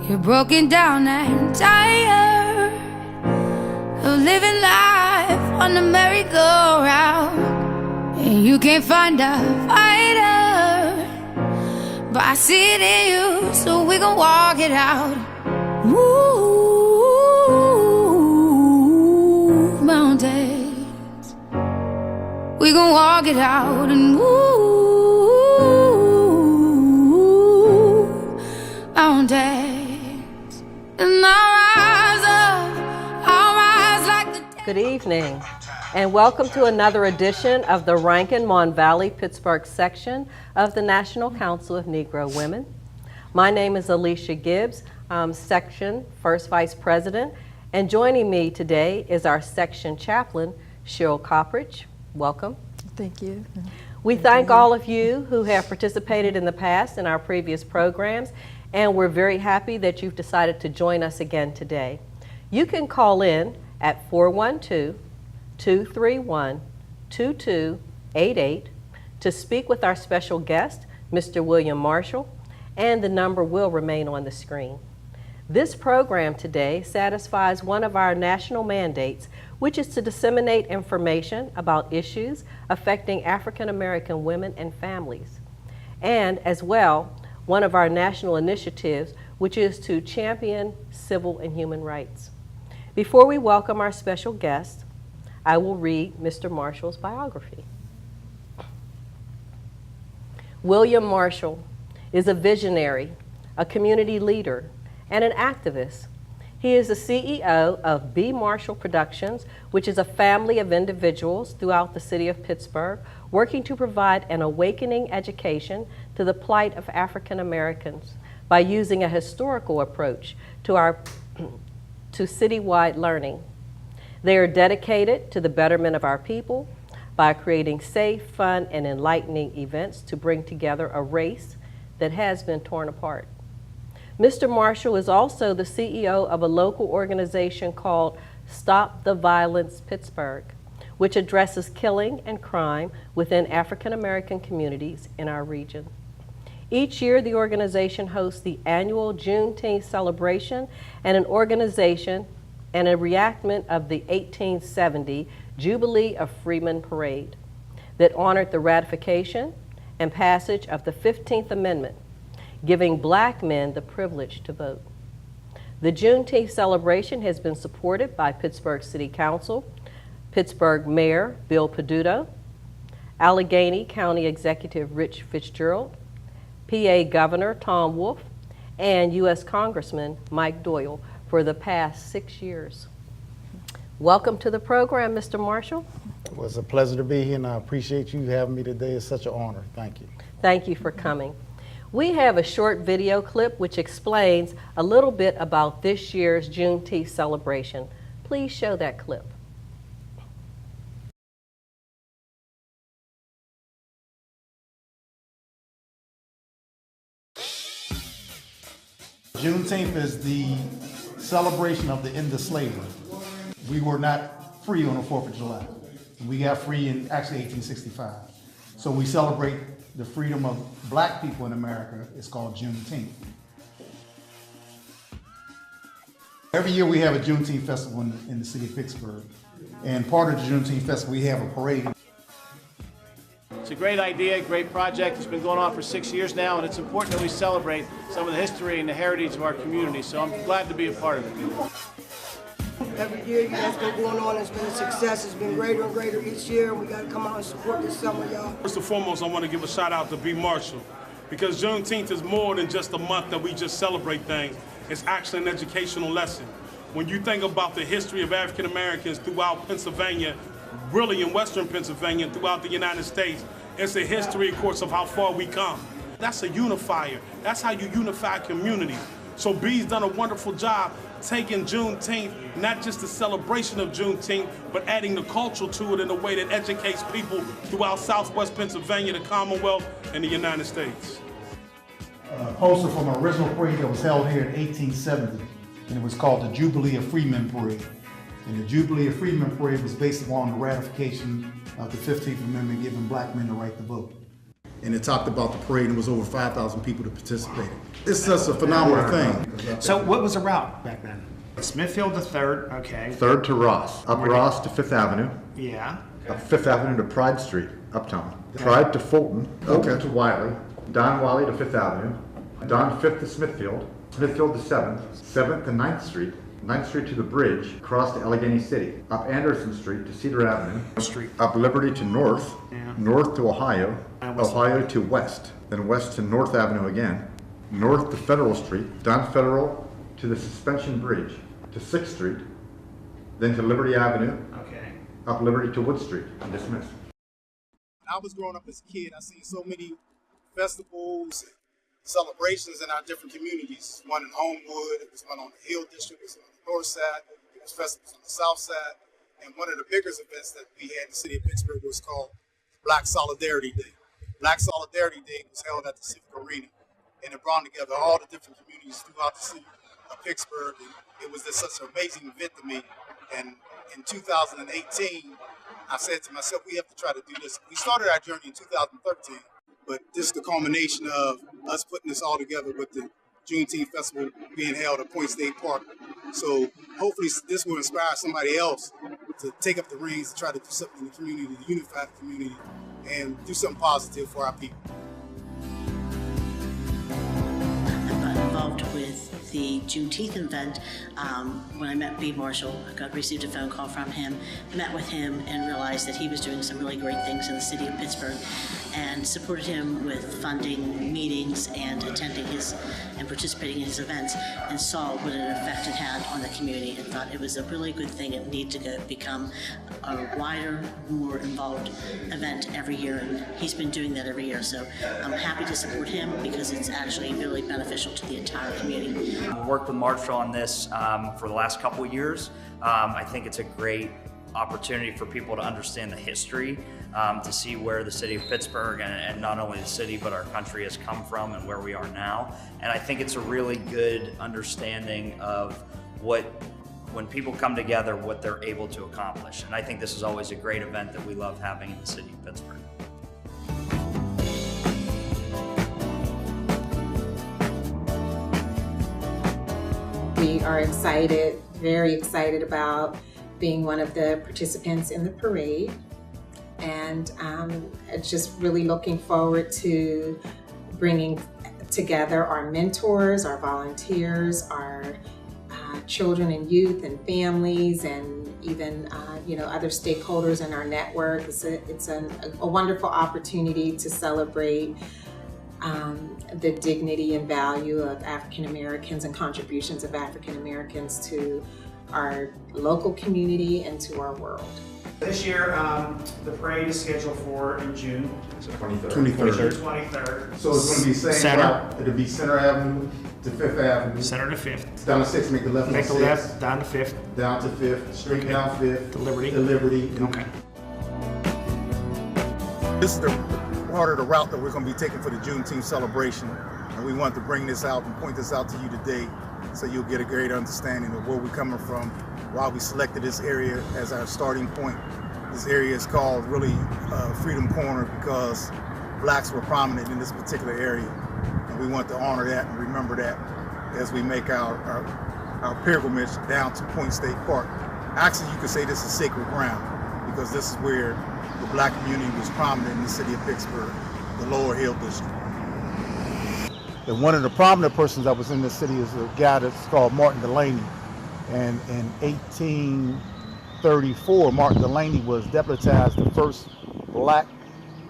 You're broken down and tired of living life on the merry-go-round, and you can't find a fighter, but I see it in you, so we gon' walk it out. Move mountains, we gon' walk it out and move mountains. And I'll rise like the Good evening, and welcome to another edition of the Rankin, Mon Valley, Pittsburgh section of the National Council of Negro Women. My name is Alecia Gibbs. I'm Section First Vice President, and joining me today is our Section Chaplain, Shirl Coprich. Welcome. Thank you. We thank all of you who have participated in the past in our previous programs, and we're very happy that you've decided to join us again today. You can call in at 412-231-2288 to speak with our special guest, Mr. William Marshall, and the number will remain on the screen. This program today satisfies one of our national mandates, which is to disseminate information about issues affecting African American women and families, and as well, one of our national initiatives, which is to champion civil and human rights. Before we welcome our special guest, I will read Mr. Marshall's biography. William Marshall is a visionary, a community leader, and an activist. He is the CEO of B. Marshall Productions, which is a family of individuals throughout the city of Pittsburgh working to provide an awakening education to the plight of African Americans by using a historical approach to citywide learning. They are dedicated to the betterment of our people by creating safe, fun, and enlightening events to bring together a race that has been torn apart. Mr. Marshall is also the CEO of a local organization called Stop the Violence Pittsburgh, which addresses killing and crime within African American communities in our region. Each year, the organization hosts the annual Juneteenth celebration and a reenactment of the 1870 Jubilee of Freemen Parade that honored the ratification and passage of the 15th Amendment, giving Black men the privilege to vote. The Juneteenth celebration has been supported by Pittsburgh City Council, Pittsburgh Mayor Bill Peduto, Allegheny County Executive Rich Fitzgerald, PA Governor Tom Wolf, and U.S. Congressman Mike Doyle for the past 6 years. Welcome to the program, Mr. Marshall. It was a pleasure to be here, and I appreciate you having me today. It's such an honor. Thank you. Thank you for coming. We have a short video clip which explains a little bit about this year's Juneteenth celebration. Please show that clip. Juneteenth is the celebration of the end of slavery. We were not free on the 4th of July. We got free in actually 1865. So we celebrate the freedom of Black people in America. It's called Juneteenth. Every year we have a Juneteenth festival in the city of Pittsburgh. And part of the Juneteenth festival, we have a parade. It's a great idea, great project. It's been going on for 6 years now, and it's important that we celebrate some of the history and the heritage of our community. So I'm glad to be a part of it. Every year you guys been going on, it's been a success. It's been greater and greater each year. We got to come out and support this summer, y'all. First and foremost, I want to give a shout out to B. Marshall, because Juneteenth is more than just a month that we just celebrate things. It's actually an educational lesson. When you think about the history of African Americans throughout Pennsylvania, really in Western Pennsylvania and throughout the United States, it's a history, of course, of how far we come. That's a unifier. That's how you unify communities. So B's done a wonderful job taking Juneteenth, not just the celebration of Juneteenth, but adding the culture to it in a way that educates people throughout Southwest Pennsylvania, the Commonwealth, and the United States. A poster from an original parade that was held here in 1870, and it was called the Jubilee of Freemen Parade. And the Jubilee of Freemen Parade was based upon the ratification of the 15th Amendment giving Black men the right to vote. and it talked about the parade, and it was over 5,000 people that participated. It's just a phenomenal thing. So what was the route back then? Smithfield to 3rd, okay. 3rd to Ross, up Ross to 5th Avenue, Yeah. up 5th Avenue to Pride Street, uptown. Pride to Fulton, Fulton to Wiley, Don Wiley to 5th Avenue, Don 5th to Smithfield, Smithfield to 7th, 7th to 9th Street, 9th Street to the bridge, across to Allegheny City, up Anderson Street to Cedar Avenue, Street. up Liberty to North, Yeah. North to Ohio, And west. Ohio to West, then West to North Avenue again, North to Federal Street, down Federal to the Suspension Bridge, to 6th Street, then to Liberty Avenue, Okay. up Liberty to Wood Street, and dismissed. When I was growing up as a kid, I seen so many festivals, celebrations in our different communities. One in Homewood, it was one on the Hill District, it was on the north side, it was festivals on the south side. And one of the biggest events that we had in the city of Pittsburgh was called Black Solidarity Day. Black Solidarity Day was held at the Civic Arena, and it brought together all the different communities throughout the city of Pittsburgh. And it was just such an amazing event to me. And in 2018, I said to myself, we have to try to do this. We started our journey in 2013, but this is the culmination of us putting this all together with the Juneteenth Festival being held at Point State Park. So hopefully this will inspire somebody else to take up the reins, to try to do something in the community, to unify the community, and do something positive for our people. I got involved with the Juneteenth event when I met B. Marshall. I received a phone call from him, met with him, and realized that he was doing some really great things in the city of Pittsburgh, and supported him with funding meetings and attending his and participating in his events, and saw what an effect it had on the community, and thought it was a really good thing. It needed to become a wider, more involved event every year, and he's been doing that every year. So I'm happy to support him because it's actually really beneficial to the entire community. We worked with Marshall on this for the last couple of years. I think it's a great opportunity for people to understand the history, to see where the city of Pittsburgh and not only the city but our country has come from and where we are now. And I think it's a really good understanding of when people come together, what they're able to accomplish. And I think this is always a great event that we love having in the city of Pittsburgh. We are excited, very excited about being one of the participants in the parade, and just really looking forward to bringing together our mentors, our volunteers, our children and youth and families, and even other stakeholders in our network. It's a wonderful opportunity to celebrate the dignity and value of African Americans and contributions of African Americans to our local community and to our world. This year, the parade is scheduled for in June. 23rd. 23rd. So it's going to be same Center. route. It'll be Center Avenue to 5th Avenue. Center to 5th. Down to 6th, make the left Make on the 6th. left, down to 5th. Down to 5th, straight Okay. down 5th. To Liberty. To Liberty. Okay. This is the part of the route that we're going to be taking for the Juneteenth celebration. And we want to bring this out and point this out to you today so you'll get a great understanding of where we're coming from, why we selected this area as our starting point. This area is called really Freedom Corner because blacks were prominent in this particular area. And we want to honor that and remember that as we make our pilgrimage down to Point State Park. Actually, you could say this is sacred ground because this is where the black community was prominent in the city of Pittsburgh, the Lower Hill District. And one of the prominent persons that was in this city is a guy that's called Martin Delaney. And in 1834, Martin Delaney was deputized the first black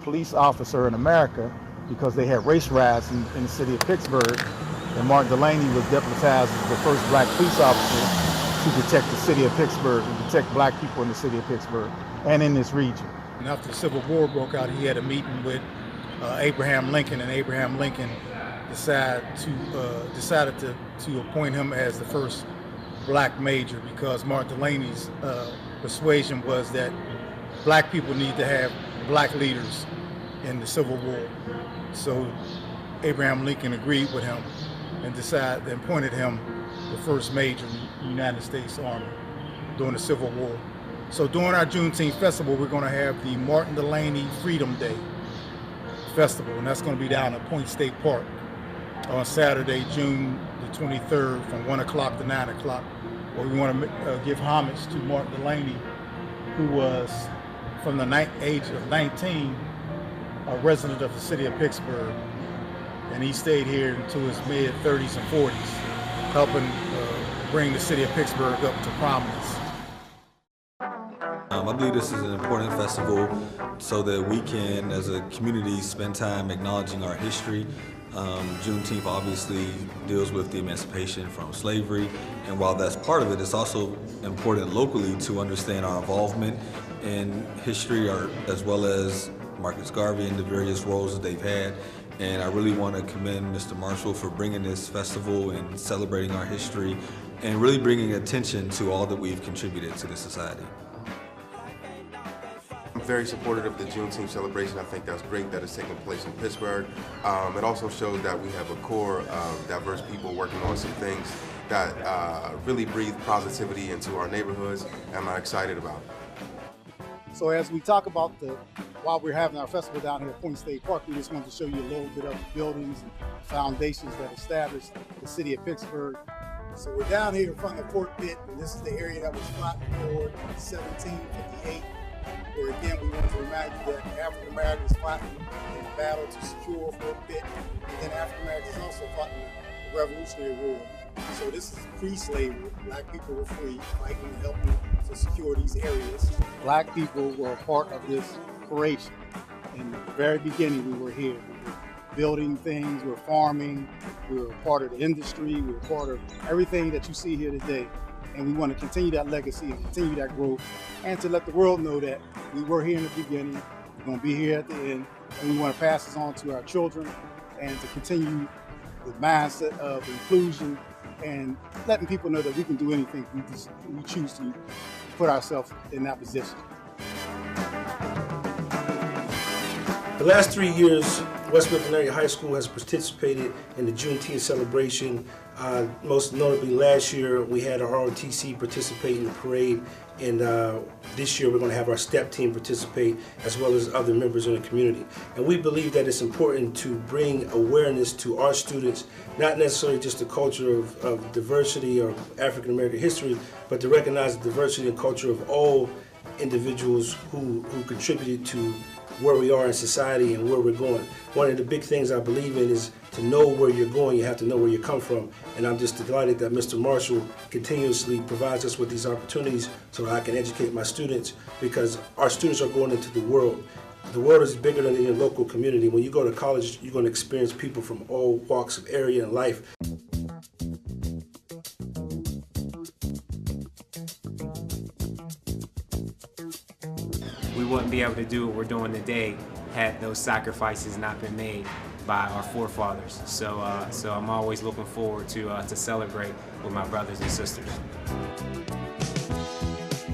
police officer in America because they had race riots in the city of Pittsburgh. And Martin Delaney was deputized as the first black police officer to protect the city of Pittsburgh and protect black people in the city of Pittsburgh and in this region. And after the Civil War broke out, he had a meeting with Abraham Lincoln, and Abraham Lincoln decided to appoint him as the first black major because Martin Delaney's persuasion was that black people need to have black leaders in the Civil War. So Abraham Lincoln agreed with him and appointed him the first major in the United States Army during the Civil War. So during our Juneteenth Festival, we're going to have the Martin Delaney Freedom Day. festival, and that's going to be down at Point State Park on Saturday, June the 23rd, from 1 o'clock to 9 o'clock, where we want to give homage to Mark Delaney, who was, from the age of 19, a resident of the city of Pittsburgh, and he stayed here until his mid-30s and 40s, helping bring the city of Pittsburgh up to prominence. I believe this is an important festival so that we can, as a community, spend time acknowledging our history. Juneteenth obviously deals with the emancipation from slavery, and while that's part of it, it's also important locally to understand our involvement in history, as well as Marcus Garvey and the various roles that they've had. And I really want to commend Mr. Marshall for bringing this festival and celebrating our history and really bringing attention to all that we've contributed to the society. I'm very supportive of the Juneteenth celebration. I think that's great that it's taking place in Pittsburgh. It also shows that we have a core of diverse people working on some things that really breathe positivity into our neighborhoods, and I'm excited about it. So as we talk about while we're having our festival down here at Point State Park, we just wanted to show you a little bit of the buildings and foundations that established the city of Pittsburgh. So we're down here in front of Fort Pitt, and this is the area that was fought for 1758. Where again, we want to remind you that African Americans fought in a battle to secure Fort Pitt, and then African Americans also fought in the Revolutionary War. So this is pre-slavery. Black people were free, fighting and helping to secure these areas. Black people were a part of this creation. In the very beginning, we were here. We were building things, we were farming, we were a part of the industry, we were part of everything that you see here today. And we want to continue that legacy and continue that growth, and to let the world know that we were here in the beginning, we're going to be here at the end, and we want to pass this on to our children and to continue the mindset of inclusion and letting people know that we can do anything we choose to put ourselves in that position. The last 3 years, West Mifflin Area High School has participated in the Juneteenth celebration. Most notably, last year we had our ROTC participate in the parade, and this year we're going to have our STEP team participate, as well as other members in the community. And we believe that it's important to bring awareness to our students, not necessarily just the culture of diversity or African American history, but to recognize the diversity and culture of all individuals who contributed to where we are in society and where we're going. One of the big things I believe in is to know where you're going, you have to know where you come from. And I'm just delighted that Mr. Marshall continuously provides us with these opportunities so that I can educate my students, because our students are going into the world. The world is bigger than your local community. When you go to college, you're going to experience people from all walks of area and life. We wouldn't be able to do what we're doing today had those sacrifices not been made by our forefathers. So I'm always looking forward to celebrate with my brothers and sisters.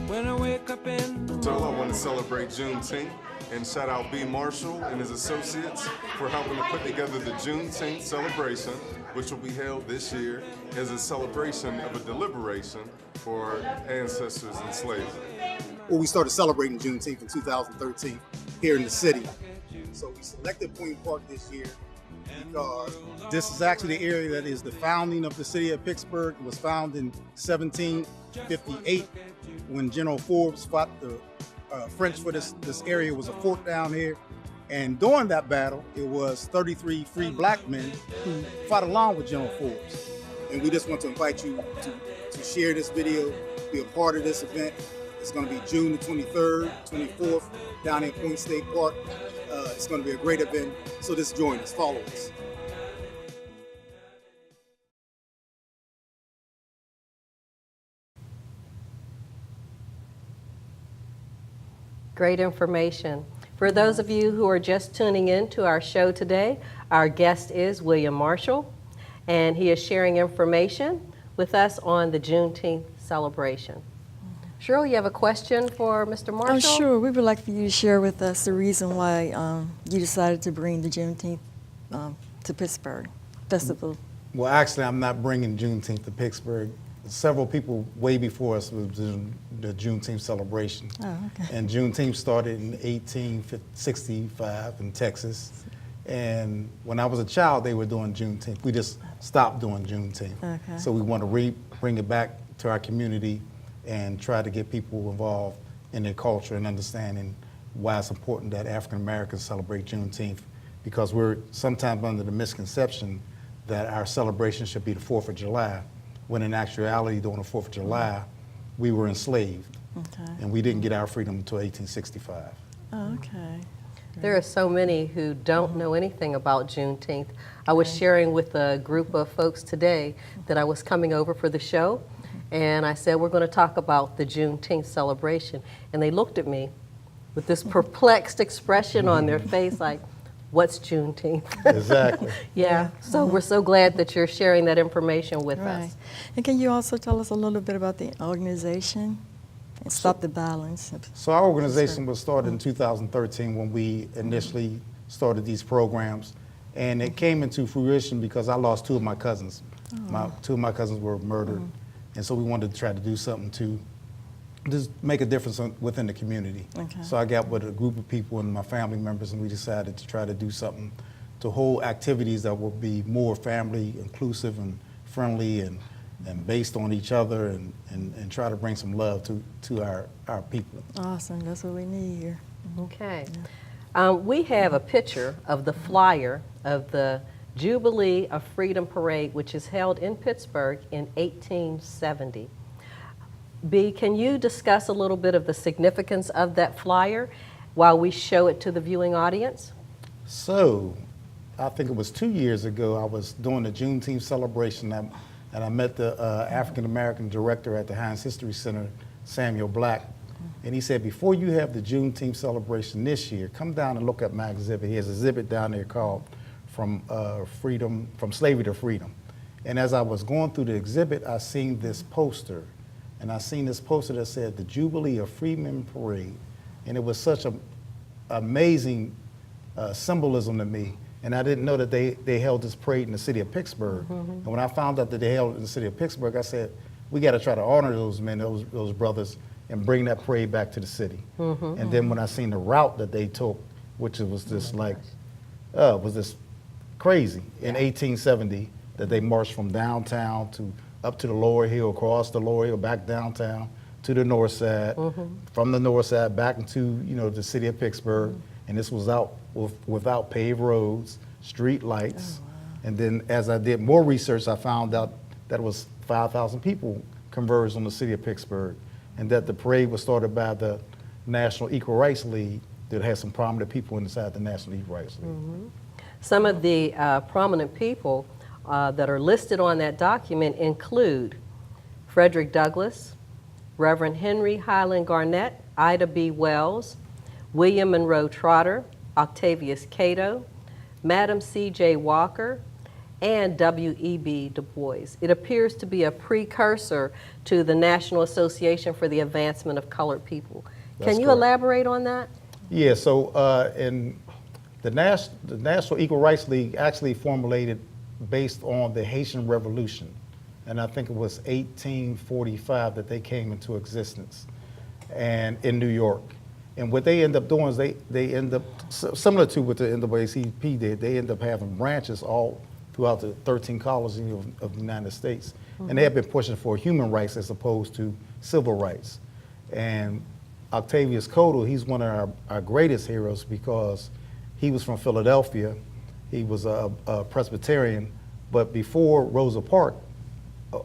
When I wake up in the morning. So I want to celebrate Juneteenth and shout out B. Marshall and his associates for helping to put together the Juneteenth celebration, which will be held this year as a celebration of a deliberation for ancestors in slavery. Well, we started celebrating Juneteenth in 2013 here in the city. So we selected Point Park this year because this is actually the area that is the founding of the city of Pittsburgh. It was founded in 1758 when General Forbes fought the French for this area. It was a fort down here. And during that battle, it was 33 free black men who fought along with General Forbes. And we just want to invite you to share this video, be a part of this event. It's going to be June the 23rd, 24th, down at Point State Park. It's going to be a great event, so just join us, follow us. Great information. For those of you who are just tuning in to our show today, our guest is William Marshall, and he is sharing information with us on the Juneteenth celebration. Shirl, you have a question for Mr. Marshall? Oh, sure. We would like for you to share with us the reason why you decided to bring the Juneteenth to Pittsburgh Festival. Well, actually, I'm not bringing Juneteenth to Pittsburgh. Several people way before us was doing the Juneteenth celebration. Oh, okay. And Juneteenth started in 1865 in Texas. And when I was a child, they were doing Juneteenth. We just stopped doing Juneteenth. Okay. So we want to bring it back to our community and try to get people involved in their culture and understanding why it's important that African Americans celebrate Juneteenth, because we're sometimes under the misconception that our celebration should be the 4th of July, when in actuality during the 4th of July, we were enslaved. Okay. And we didn't get our freedom until 1865. Oh, okay. There are so many who don't know anything about Juneteenth. I was sharing with a group of folks today that I was coming over for the show, and I said, we're going to talk about the Juneteenth celebration. And they looked at me with this perplexed expression on their face, like, what's Juneteenth? Exactly. Yeah, so we're so glad that you're sharing that information with Right. us. And can you also tell us a little bit about the organization and Stop the Violence? So our organization was started in 2013 when we initially started these programs, and it came into fruition because I lost 2 of my cousins. Two of my cousins were murdered, and so we wanted to try to do something to just make a difference within the community. Okay. So I got with a group of people and my family members, and we decided to try to do something to hold activities that would be more family inclusive and friendly and based on each other and try to bring some love to our people. Awesome, that's what we need here. Okay. We have a picture of the flyer of the Jubilee of Freedom Parade, which is held in Pittsburgh in 1870. B, can you discuss a little bit of the significance of that flyer while we show it to the viewing audience? So, I think it was 2 years ago, I was doing the Juneteenth celebration, and I met the African-American director at the Heinz History Center, Samuel Black, and he said, before you have the Juneteenth celebration this year, come down and look at my exhibit. He has an exhibit down there called From Slavery to Freedom. And as I was going through the exhibit, I seen this poster, and I seen this poster that said the Jubilee of Freedom Parade, and it was such an amazing symbolism to me. And I didn't know that they held this parade in the city of Pittsburgh. And when I found out that they held it in the city of Pittsburgh, I said, we got to try to honor those men, those brothers, and bring that parade back to the city. And then when I seen the route that they took, which was just was this crazy in 1870, that they marched from downtown to up to the lower hill, across the lower hill, back downtown to the north side, from the north side back into the city of Pittsburgh. And this was without paved roads, street lights. And then as I did more research, I found out that it was 5,000 people converged on the city of Pittsburgh, and that the parade was started by the National Equal Rights League that had some prominent people inside the National Equal Rights League. Some of the prominent people that are listed on that document include Frederick Douglass, Reverend Henry Highland Garnett, Ida B. Wells, William Monroe Trotter, Octavius Cato, Madam C.J. Walker, and W.E.B. Du Bois. It appears to be a precursor to the National Association for the Advancement of Colored People. Can you elaborate on that? Yeah, so in the National Equal Rights League actually formulated based on the Haitian Revolution. And I think it was 1845 that they came into existence and in New York. And what they end up doing is they end up, similar to what the NAACP did, they end up having branches all throughout the 13 colonies of the United States. And they have been pushing for human rights as opposed to civil rights. And Octavius Cato, he's one of our greatest heroes because he was from Philadelphia. He was a Presbyterian, but before Rosa Parks,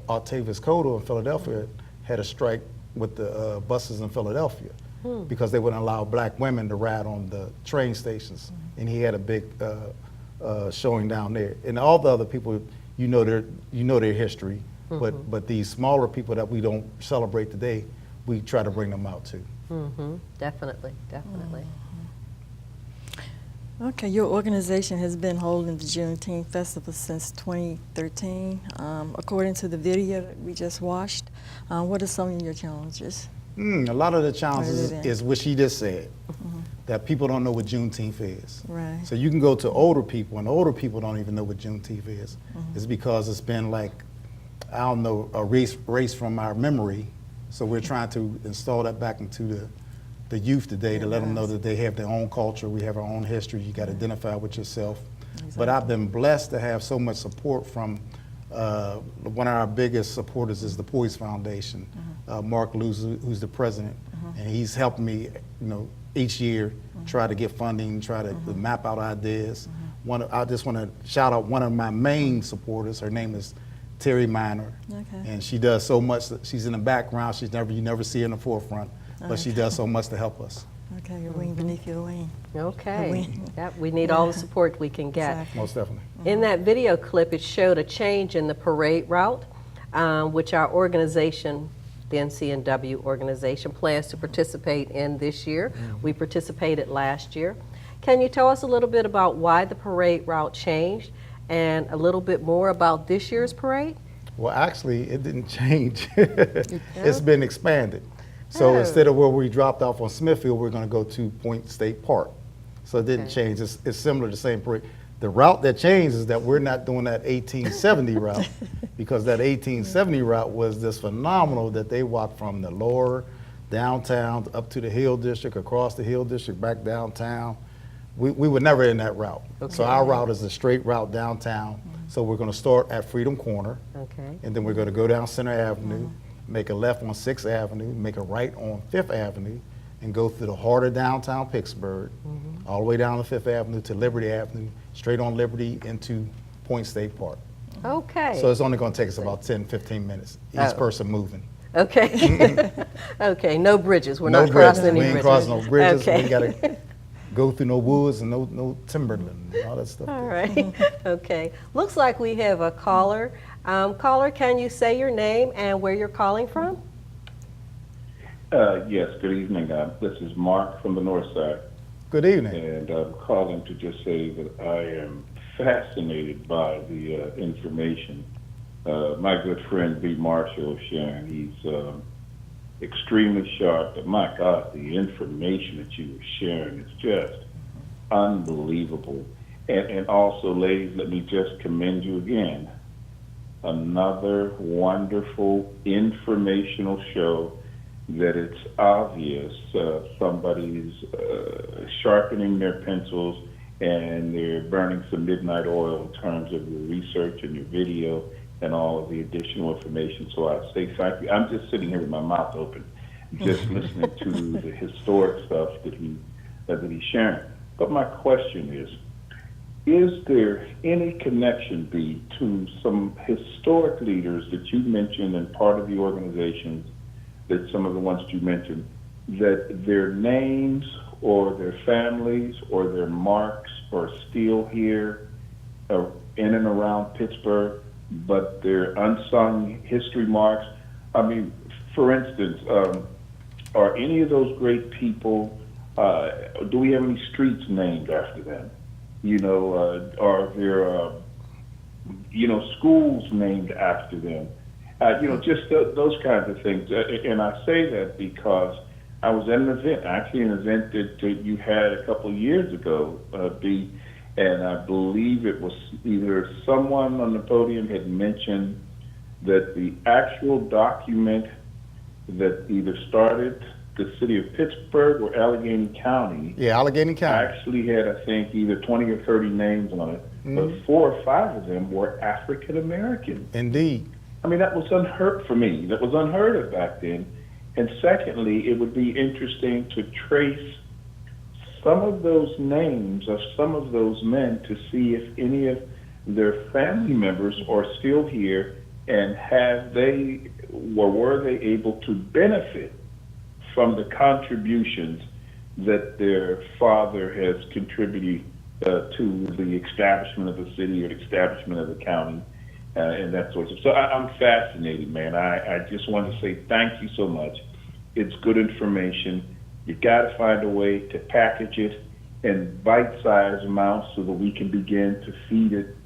Octavius Cato in Philadelphia had a strike with the buses in Philadelphia because they wouldn't allow black women to ride on the train stations. And he had a big showing down there. And all the other people, you know their history, but these smaller people that we don't celebrate today, we try to bring them out too. Definitely, definitely. Okay, your organization has been holding the Juneteenth Festival since 2013. According to the video that we just watched, what are some of your challenges? A lot of the challenges is what she just said, that people don't know what Juneteenth is. Right. So you can go to older people, and older people don't even know what Juneteenth is. It's because it's been like, I don't know, a race from our memory. So we're trying to install that back into the youth today to let them know that they have their own culture, we have our own history, you got to identify with yourself. Exactly. But I've been blessed to have so much support from one of our biggest supporters is the Poise Foundation, Mark Luz, who's the president, and he's helped me, each year try to get funding, try to map out ideas. I just want to shout out one of my main supporters. Her name is Terry Miner, and she does so much. She's in the background. You never see her in the forefront, but she does so much to help us. Okay, your wing beneath your wing. Okay. Yep, we need all the support we can get. Exactly. Most definitely. In that video clip, it showed a change in the parade route, which our organization, the NCNW organization, plans to participate in this year. We participated last year. Can you tell us a little bit about why the parade route changed and a little bit more about this year's parade? Well, actually, it didn't change. It's been expanded. So instead of where we dropped off on Smithfield, we're going to go to Point State Park. So it didn't change. It's similar to the same parade. The route that changed is that we're not doing that 1870 route, because that 1870 route was just phenomenal that they walked from the lower downtown up to the Hill District, across the Hill District, back downtown. We were never in that route. So our route is a straight route downtown. So we're going to start at Freedom Corner, and then we're going to go down Center Avenue, make a left on 6th Avenue, make a right on 5th Avenue, and go through the heart of downtown Pittsburgh, all the way down to 5th Avenue to Liberty Avenue, straight on Liberty into Point State Park. Okay. So it's only going to take us about 10, 15 minutes, each person moving. Okay. Okay, no bridges. We're No not crossing bridges. any We ain't bridges. crossing no bridges. Okay. We got to go through no woods and no timberland and all that stuff. All right. Okay. Looks like we have a caller. Caller, can you say your name and where you're calling from? Yes, good evening. This is Mark from the North Side. Good evening. And I'm calling to just say that I am fascinated by the information. My good friend B. Marshall was sharing. He's extremely sharp, but my God, the information that you were sharing is just unbelievable. And also, ladies, let me just commend you again. Another wonderful informational show that it's obvious somebody's sharpening their pencils and they're burning some midnight oil in terms of your research and your video and all of the additional information. So I say thank you. I'm just sitting here with my mouth open, just listening to the historic stuff that he's sharing. But my question is there any connection, B, to some historic leaders that you mentioned and part of the organizations, that some of the ones that you mentioned, that their names or their families or their marks are still here in and around Pittsburgh, but they're unsung history marks? I mean, for instance, are any of those great people, do we have any streets named after them? Are there, schools named after them? Just those kinds of things. And I say that because I was at an event, actually an event that you had a couple of years ago, B, and I believe it was either someone on the podium had mentioned that the actual document that either started the city of Pittsburgh or Allegheny County. Yeah, Allegheny County. Actually had, I think, either 20 or 30 names on it, but 4 or 5 of them were African American. Indeed. I mean, that was unheard for me. That was unheard of back then. And secondly, it would be interesting to trace some of those names of some of those men to see if any of their family members are still here and were they able to benefit from the contributions that their father has contributed to the establishment of the city or the establishment of the county. And that sort of stuff. So I'm fascinated, man. I just want to say thank you so much. It's good information. You got to find a way to package it in bite-sized amounts so that we can begin to feed it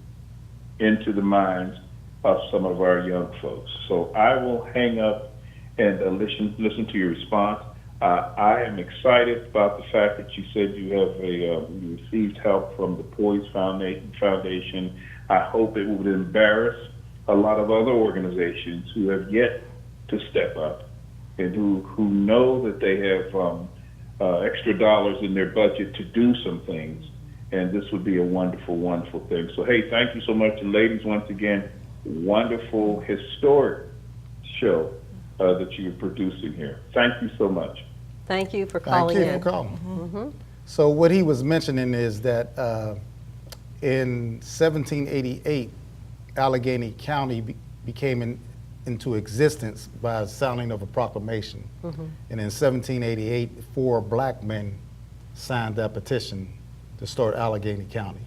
into the minds of some of our young folks. So I will hang up and listen to your response. I am excited about the fact that you said you received help from the Poise Foundation. I hope it would embarrass a lot of other organizations who have yet to step up and who know that they have extra dollars in their budget to do some things. And this would be a wonderful, wonderful thing. So, hey, thank you so much. And ladies, once again, wonderful, historic show that you're producing here. Thank you so much. Thank you for calling in. Thank you for calling. Mm-hmm. So what he was mentioning is that in 1788, Allegheny County became into existence by a signing of a proclamation. Mm-hmm. And in 1788, 4 black men signed that petition to start Allegheny County.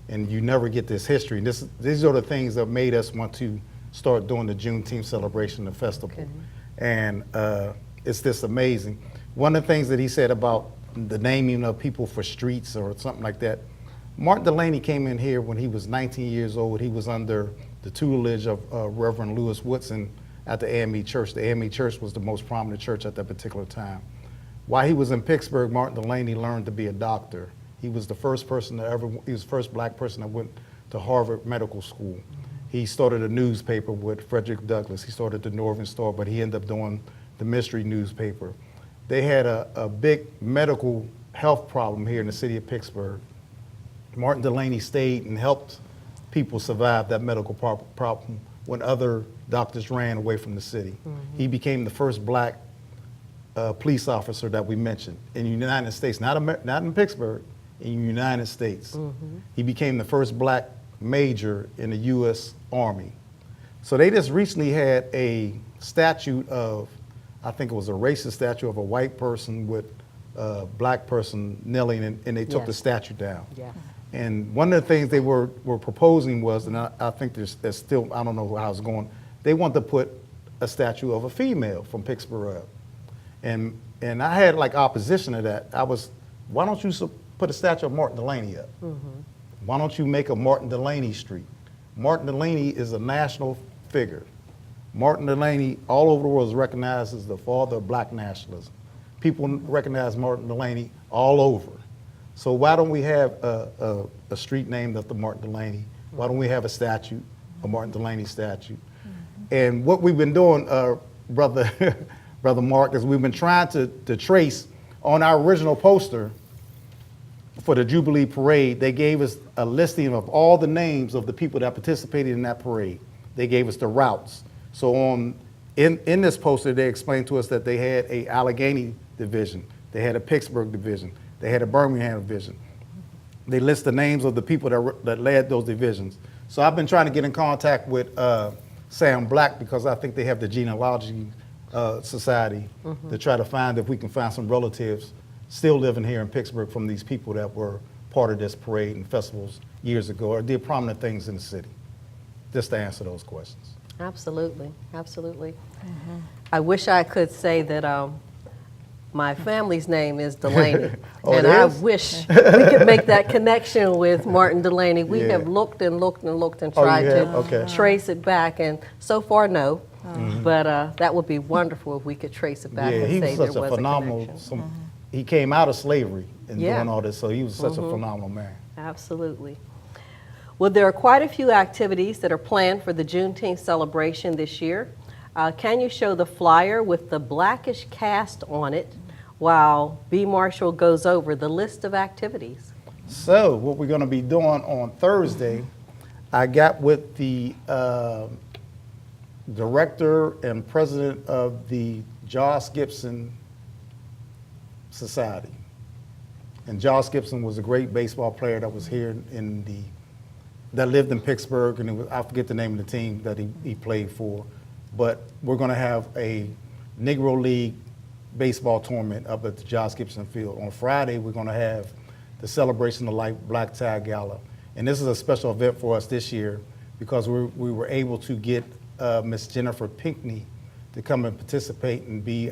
And you never get this history. And these are the things that made us want to start doing the Juneteenth celebration, the festival. Okay. And it's just amazing. One of the things that he said about the naming of people for streets or something like that, Martin Delaney came in here when he was 19 years old. He was under the tutelage of Reverend Lewis Woodson at the AME Church. The AME Church was the most prominent church at that particular time. While he was in Pittsburgh, Martin Delaney learned to be a doctor. He was the first person he was the first black person that went to Harvard Medical School. He started a newspaper with Frederick Douglass. He started the Northern Star, but he ended up doing the Mystery newspaper. They had a big medical health problem here in the city of Pittsburgh. Martin Delaney stayed and helped people survive that medical problem when other doctors ran away from the city. Mm-hmm. He became the first black police officer that we mentioned in the United States, not in Pittsburgh, in the United States. Mm-hmm. He became the first black major in the U.S. Army. So they just recently had a statue of, I think it was a racist statue of a white person with a black person kneeling, and they took the statue down. Yeah. And one of the things they were proposing was, and I think there's still, I don't know how it's going, they want to put a statue of a female from Pittsburgh up. And I had like opposition to that. Why don't you put a statue of Martin Delaney up? Mm-hmm. Why don't you make a Martin Delaney Street? Martin Delaney is a national figure. Martin Delaney all over the world is recognized as the father of black nationalism. People recognize Martin Delaney all over. So why don't we have a street named after Martin Delaney? Why don't we have a statue, a Martin Delaney statue? Mm-hmm. And what we've been doing, Brother Mark, is we've been trying to trace on our original poster for the Jubilee Parade. They gave us a listing of all the names of the people that participated in that parade. They gave us the routes. So in this poster, they explained to us that they had a Allegheny division, they had a Pittsburgh division, they had a Birmingham division. They list the names of the people that led those divisions. So I've been trying to get in contact with Sam Black because I think they have the genealogy society to try to find if we can find some relatives still living here in Pittsburgh from these people that were part of this parade and festivals years ago or did prominent things in the city, just to answer those questions. Absolutely, absolutely. Mm-hmm. I wish I could say that my family's name is Delaney, and I wish we could make that connection with Martin Delaney. We have looked and looked and looked and tried to trace it back, and so far, no. Mm-hmm. But that would be wonderful if we could trace it back and say there was a phenomenal. He came out of slavery and doing all this, so he was such a phenomenal man. Absolutely. Well, there are quite a few activities that are planned for the Juneteenth celebration this year. Can you show the flyer with the blackish cast on it while B. Marshall goes over the list of activities? So what we're going to be doing on Thursday, I got with the director and president of the Josh Gibson Society. And Josh Gibson was a great baseball player that was here that lived in Pittsburgh, and I forget the name of the team that he played for. But we're going to have a Negro League baseball tournament up at the Josh Gibson Field. On Friday, we're going to have the Celebration of Life Black Tie Gala. And this is a special event for us this year because we were able to get Miss Jennifer Pinckney to come and participate and be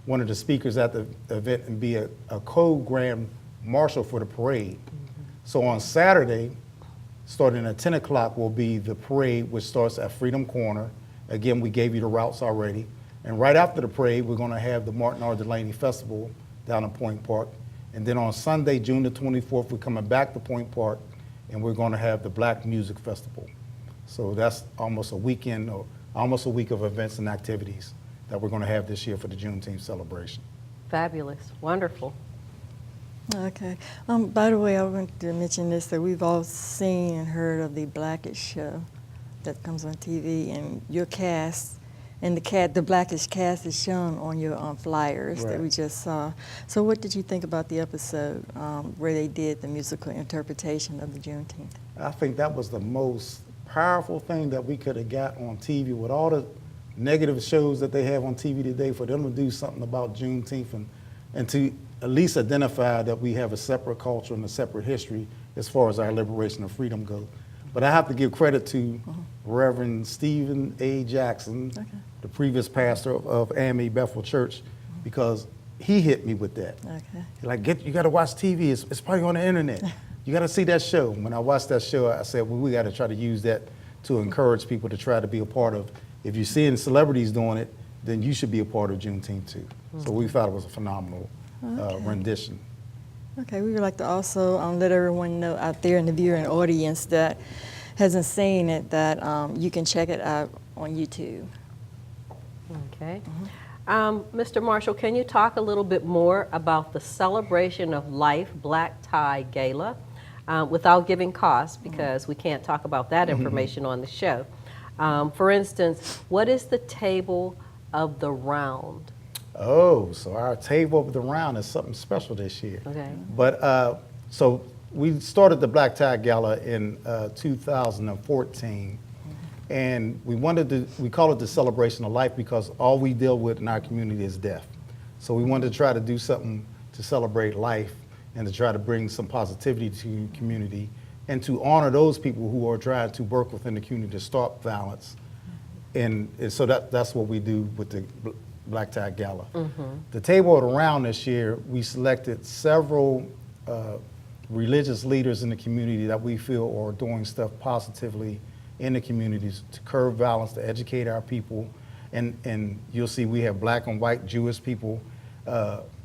one of the speakers at the event and be a co-grand marshal for the parade. Mm-hmm. So on Saturday, starting at 10 o'clock will be the parade, which starts at Freedom Corner. Again, we gave you the routes already. And right after the parade, we're going to have the Martin R. Delaney Festival down in Point Park. And then on Sunday, June the 24th, we're coming back to Point Park, and we're going to have the Black Music Festival. So that's almost a weekend, or almost a week of events and activities that we're going to have this year for the Juneteenth celebration. Fabulous. Wonderful. Okay. By the way, I wanted to mention this, that we've all seen and heard of the Blackish show that comes on TV, and your cast, and the Blackish cast is shown on your flyers that we just saw. So what did you think about the episode where they did the musical interpretation of the Juneteenth? I think that was the most powerful thing that we could have got on TV with all the negative shows that they have on TV today. For them to do something about Juneteenth and to at least identify that we have a separate culture and a separate history as far as our liberation and freedom goes. But I have to give credit to Reverend Stephen A. Jackson, the previous pastor of AME Bethel Church, because he hit me with that. Like, you got to watch TV. It's probably on the internet. You got to see that show. When I watched that show, I said, well, we got to try to use that to encourage people to try to be a part of. If you're seeing celebrities doing it, then you should be a part of Juneteenth too. So we thought it was a phenomenal rendition. Okay, we would like to also let everyone know out there in the viewing audience that hasn't seen it that you can check it out on YouTube. Okay. Mr. Marshall, can you talk a little bit more about the Celebration of Life Black Tie Gala without giving costs, because we can't talk about that information on the show. For instance, what is the Table of the Round? Oh, so our Table of the Round is something special this year. Okay. But so we started the Black Tie Gala in 2014, and we call it the Celebration of Life because all we deal with in our community is death. So we wanted to try to do something to celebrate life and to try to bring some positivity to the community and to honor those people who are trying to work within the community to stop violence. And so that's what we do with the Black Tie Gala. The Table of the Round this year, we selected several religious leaders in the community that we feel are doing stuff positively in the communities to curb violence, to educate our people. And you'll see we have black and white Jewish people.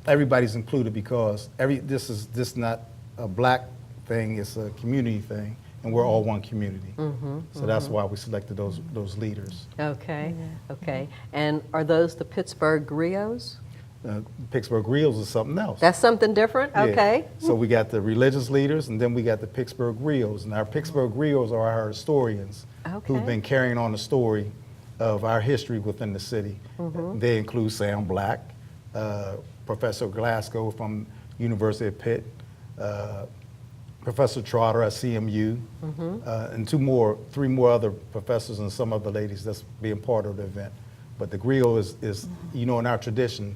Everybody's included because this is not a black thing, it's a community thing, and we're all one community. So that's why we selected those leaders. Okay, okay. And are those the Pittsburgh griots? Pittsburgh griots is something else. That's something different? Yeah. Okay. So we got the religious leaders, and then we got the Pittsburgh griots. And our Pittsburgh griots are our historians who've been carrying on the story of our history within the city. They include Sam Black, Professor Glasgow from University of Pitt, Professor Trotter at CMU, and three more other professors and some other ladies that's being part of the event. But the griot is in our tradition,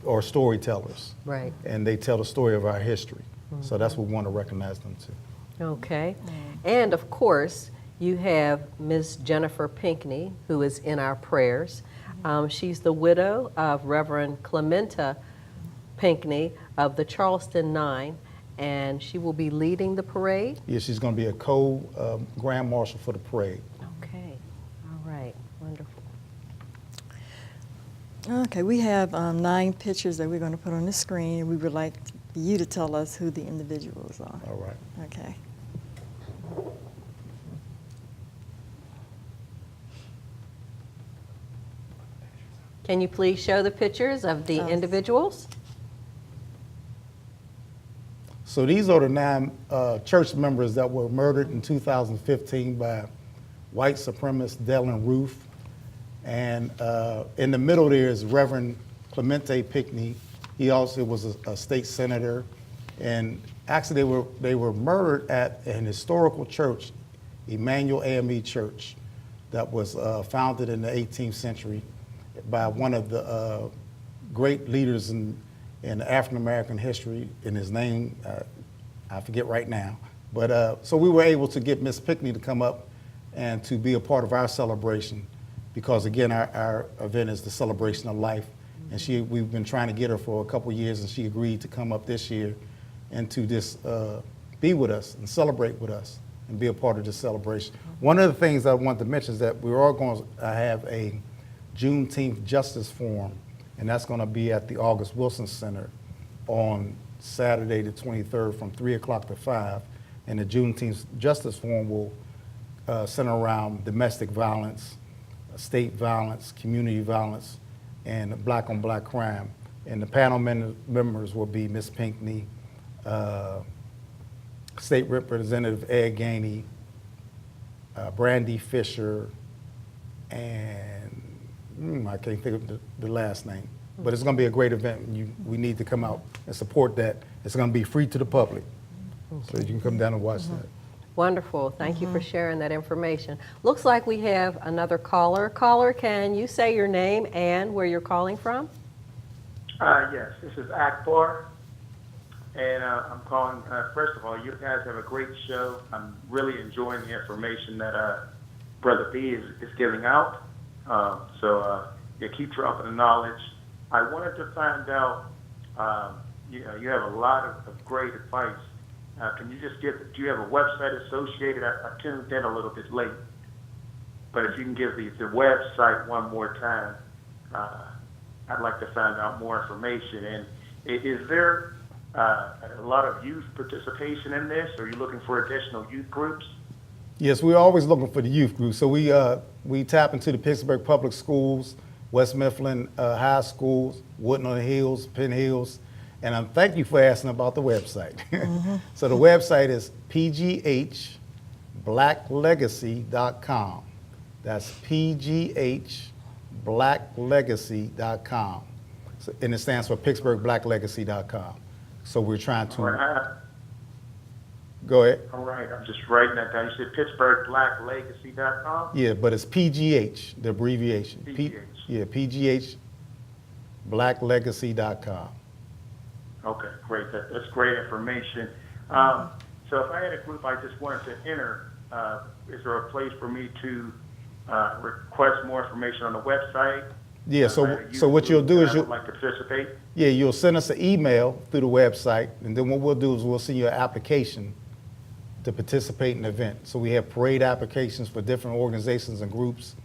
are storytellers. Right. And they tell the story of our history. So that's what we want to recognize them too. Okay. And of course, you have Ms. Jennifer Pinckney, who is in our prayers. She's the widow of Reverend Clementa Pinckney of the Charleston Nine, and she will be leading the parade? Yeah, she's going to be a co-grand marshal for the parade. Okay. All right. Wonderful. Okay, we have 9 pictures that we're going to put on the screen, and we would like you to tell us who the individuals are. All right. Okay. Can you please show the pictures of the individuals? So these are the 9 church members that were murdered in 2015 by white supremacist Dylan Roof. And in the middle there is Reverend Clemente Pinckney. He also was a state senator. And actually they were murdered at an historical church, Emmanuel AME Church, that was founded in the 18th century by one of the great leaders in African-American history, and his name, I forget right now. But so we were able to get Miss Pinckney to come up and to be a part of our celebration because, again, our event is the Celebration of Life. And we've been trying to get her for a couple years, and she agreed to come up this year and to just be with us and celebrate with us and be a part of this celebration. One of the things I want to mention is that we're all going to have a Juneteenth Justice Forum, and that's going to be at the August Wilson Center on Saturday the 23rd from 3 o'clock to 5. And the Juneteenth Justice Forum will center around domestic violence, state violence, community violence, and black-on-black crime. And the panel members will be Ms. Pinckney, State Representative Ed Gainey, Brandy Fisher, and I can't think of the last name. But it's going to be a great event. We need to come out and support that. It's going to be free to the public, so you can come down and watch that. Wonderful. Thank you for sharing that information. Looks like we have another caller. Caller, can you say your name and where you're calling from? Yes, this is Akbar, and I'm calling, first of all, you guys have a great show. I'm really enjoying the information that Brother B is giving out. You keep dropping the knowledge. I wanted to find out, you have a lot of great advice. Can you just do you have a website associated? I tuned in a little bit late, but if you can give the website one more time, I'd like to find out more information. And is there a lot of youth participation in this? Are you looking for additional youth groups? Yes, we're always looking for the youth group. So we tap into the Pittsburgh Public Schools, West Mifflin High Schools, Woodland on the Hills, Penn Hills, and thank you for asking about the website. So the website is pghblacklegacy.com. That's pghblacklegacy.com. So, and it stands for PittsburghBlackLegacy.com. So we're trying to... Go ahead. All right, I'm just writing that down. You said PittsburghBlackLegacy.com? Yeah, but it's PGH, the abbreviation. PGH. PGHBlackLegacy.com. Okay, great. That's great information. So if I had a group I just wanted to enter, is there a place for me to request more information on the website? Yeah, so what you'll do is you'll like to participate? Yeah, you'll send us an email through the website, and then what we'll do is we'll send you an application to participate in the event. So we have parade applications for different organizations and groups,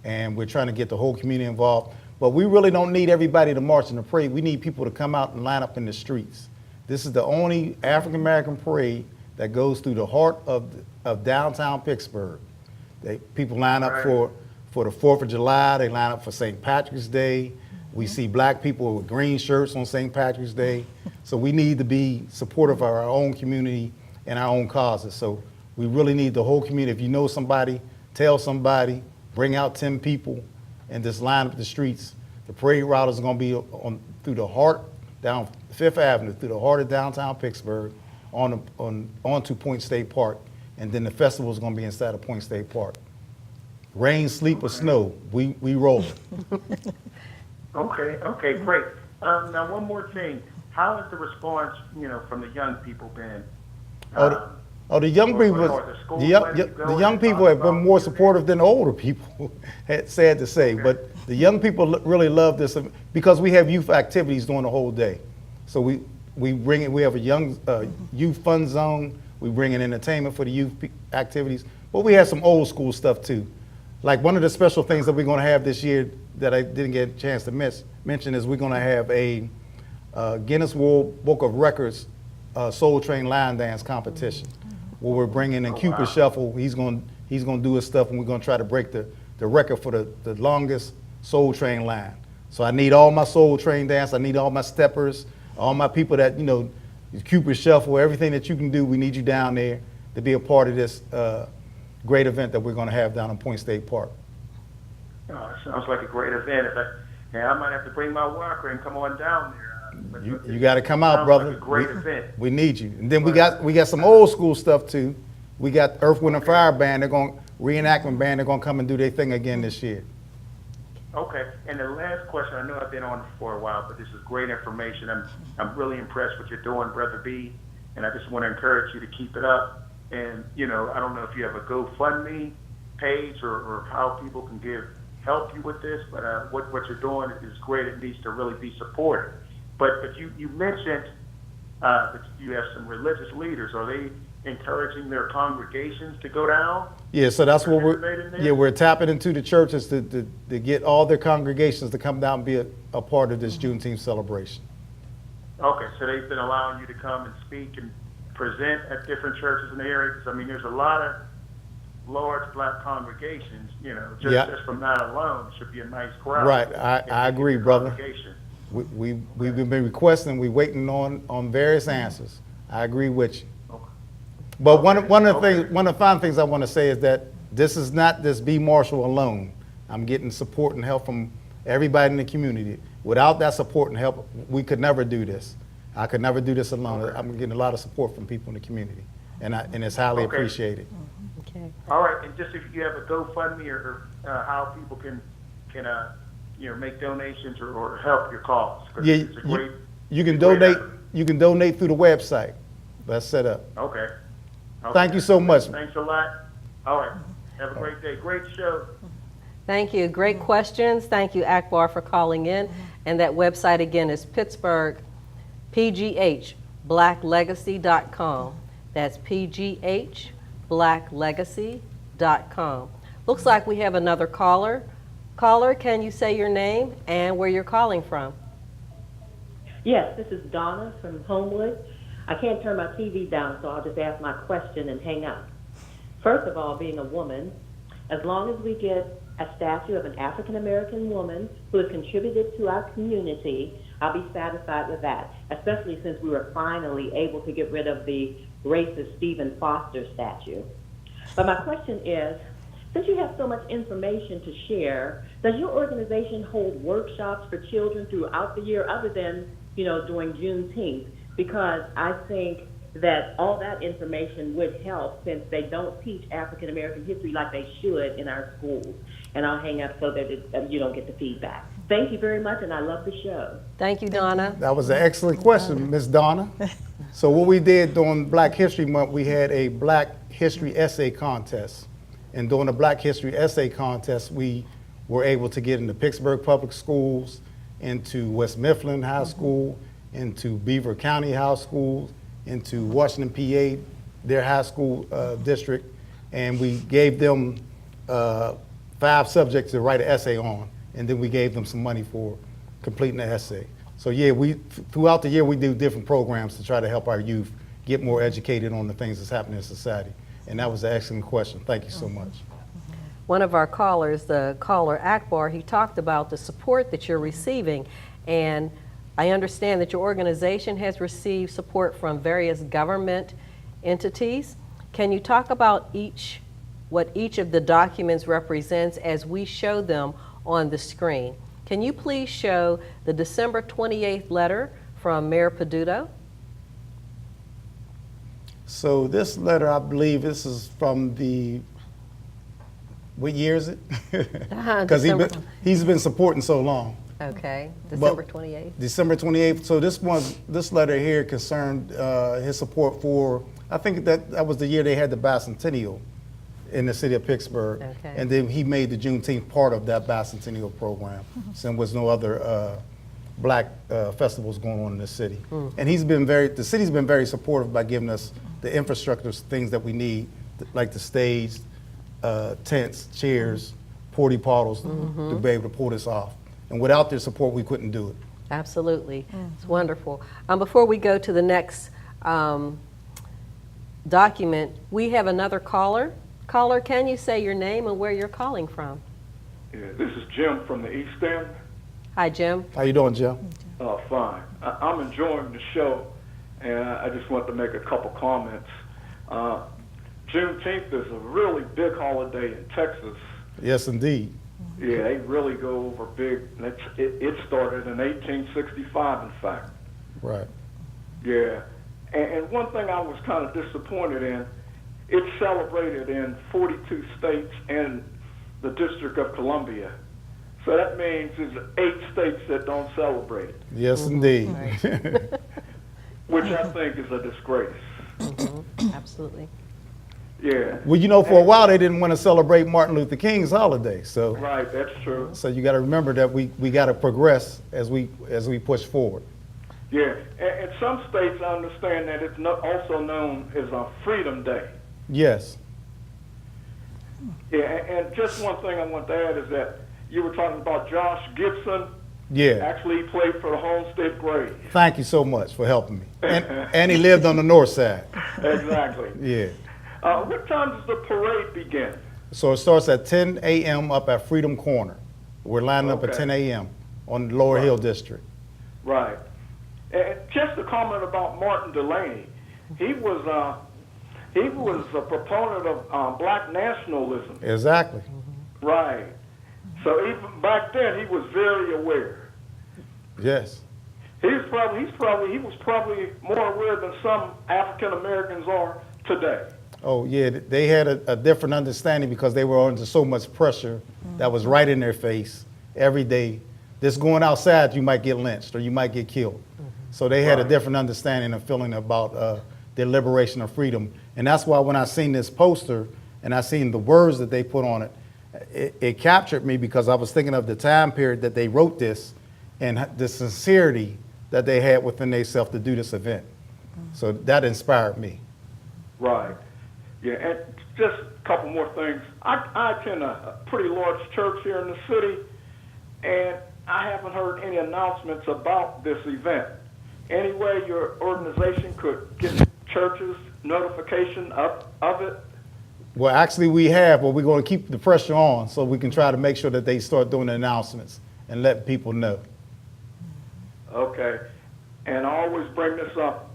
and we're trying to get the whole community involved. But we really don't need everybody to march in the parade. We need people to come out and line up in the streets. This is the only African-American parade that goes through the heart of downtown Pittsburgh. People line up for the 4th of July, they line up for St. Patrick's Day. We see black people with green shirts on St. Patrick's Day. So we need to be supportive of our own community and our own causes. So we really need the whole community. If you know somebody, tell somebody, bring out 10 people, and just line up the streets. The parade route is going to be through the heart, down 5th Avenue, through the heart of downtown Pittsburgh, onto Point State Park, and then the festival is going to be inside of Point State Park. Rain, sleep, or snow, we roll. Okay, great. Now one more thing. How has the response, from the young people been? The young people have been more supportive than the older people, sad to say. But the young people really love this because we have youth activities during the whole day. So we have a young youth fun zone. We bring in entertainment for the youth activities, but we have some old school stuff too. Like one of the special things that we're going to have this year that I didn't get a chance to mention is we're going to have a Guinness World Book of Records Soul Train line dance competition, where we're bringing in Cupid Shuffle. He's going to do his stuff, and we're going to try to break the record for the longest Soul Train line. So I need all my Soul Train dance. I need all my steppers, all my people that Cupid Shuffle, everything that you can do. We need you down there to be a part of this great event that we're going to have down in Point State Park. Sounds like a great event. I might have to bring my walker and come on down there. You got to come out, brother. Like a great event. We need you. And then we got some old school stuff too. We got Earth, Wind, and Fire band. They're going reenactment band. They're going to come and do their thing again this year. Okay. And the last question. I know I've been on for a while, but this is great information. I'm really impressed with what you're doing, Brother B. And I just want to encourage you to keep it up. And I don't know if you have a GoFundMe page or how people can help you with this, but what you're doing is great. It needs to really be supported. But you mentioned that you have some religious leaders. Are they encouraging their congregations to go down? Yeah, so that's what we're tapping into the churches to get all their congregations to come down and be a part of this Juneteenth celebration. Okay, so they've been allowing you to come and speak and present at different churches in the area? Because, there's a lot of large black congregations, just from that alone, should be a nice crowd. Right, I agree, brother. We've been requesting, we're waiting on various answers. I agree with you. But one of the fine things I want to say is that this is not this B. Marshall alone. I'm getting support and help from everybody in the community. Without that support and help, we could never do this. I could never do this alone. I'm getting a lot of support from people in the community, and it's highly appreciated. Okay. All right, and just if you have a GoFundMe or how people can make donations or help your cause. Yeah, it's a great, you can donate. You can donate through the website. That's set up. Okay. Thank you so much. Thanks a lot. All right. Have a great day. Great show. Thank you. Great questions. Thank you, Akbar, for calling in. And that website again is Pittsburgh PGHBlackLegacy.com. That's PGHBlackLegacy.com. Looks like we have another caller. Caller, can you say your name and where you're calling from? Yes, this is Donna from Homewood. I can't turn my TV down, so I'll just ask my question and hang up. First of all, being a woman, as long as we get a statue of an African-American woman who has contributed to our community, I'll be satisfied with that, especially since we were finally able to get rid of the racist Stephen Foster statue. But my question is, since you have so much information to share, does your organization hold workshops for children throughout the year other than, during Juneteenth? Because I think that all that information would help since they don't teach African American history like they should in our schools. And I'll hang up so that you don't get the feedback. Thank you very much, and I love the show. Thank you, Donna. That was an excellent question, Ms. Donna. So what we did during Black History Month, we had a Black History Essay Contest. And during the Black History Essay Contest, we were able to get into Pittsburgh Public Schools, into West Mifflin High School, into Beaver County High School, into Washington, PA, their high school district, and we gave them 5 subjects to write an essay on, and then we gave them some money for completing the essay. So yeah, throughout the year we do different programs to try to help our youth get more educated on the things that's happening in society. And that was an excellent question. Thank you so much. One of our callers, the caller Akbar, he talked about the support that you're receiving, and I understand that your organization has received support from various government entities. Can you talk about what each of the documents represents as we show them on the screen? Can you please show the December 28th letter from Mayor Peduto? So this letter, I believe this is from what year is it? Because he's been supporting so long. Okay, December 28th. December 28th. So this letter here concerned his support for, I think that was the year they had the bicentennial in the city of Pittsburgh. Okay. And then he made the Juneteenth part of that bicentennial program, since there was no other Black festivals going on in the city. And the city's been very supportive by giving us the infrastructure, things that we need, like the stage, tents, chairs, porta potties, to be able to pull this off. And without their support, we couldn't do it. Absolutely. It's wonderful. Before we go to the next document, we have another caller. Caller, can you say your name and where you're calling from? Yeah, this is Jim from the East End. Hi, Jim. How you doing, Jim? Fine. I'm enjoying the show, and I just want to make a couple comments. Juneteenth is a really big holiday in Texas. Yes, indeed. Yeah, they really go over big. It started in 1865, in fact. Right. Yeah. And one thing I was kind of disappointed in, it's celebrated in 42 states and the District of Columbia. So that means there's 8 states that don't celebrate it. Yes, indeed. Which I think is a disgrace. Absolutely. Yeah. Well, for a while they didn't want to celebrate Martin Luther King's holiday. So right, that's true. So you got to remember that we got to progress as we push forward. Yeah, and some states I understand that it's also known as a Freedom Day. Yes. Yeah, and just one thing I want to add is that you were talking about Josh Gibson. Yeah. Actually, he played for the Homestead Braves. Thank you so much for helping me. And he lived on the north side. Exactly. Yeah. What time does the parade begin? So it starts at 10 a.m. up at Freedom Corner. We're lining up at 10 a.m. on the Lower Hill District. Right. And just a comment about Martin Delaney. He was a proponent of black nationalism. Exactly. Right. So even back then, he was very aware. Yes. He was probably more aware than some African Americans are today. Oh, yeah, they had a different understanding because they were under so much pressure that was right in their face every day. Just going outside, you might get lynched or you might get killed. So they had a different understanding and feeling about their liberation of freedom. And that's why when I seen this poster and I seen the words that they put on it, it captured me because I was thinking of the time period that they wrote this and the sincerity that they had within themselves to do this event. So that inspired me. Right. Yeah, and just a couple more things. I attend a pretty large church here in the city, and I haven't heard any announcements about this event. Any way your organization could get churches notification of it? Well, actually we have, but we're going to keep the pressure on so we can try to make sure that they start doing the announcements and let people know. Okay. And I always bring this up.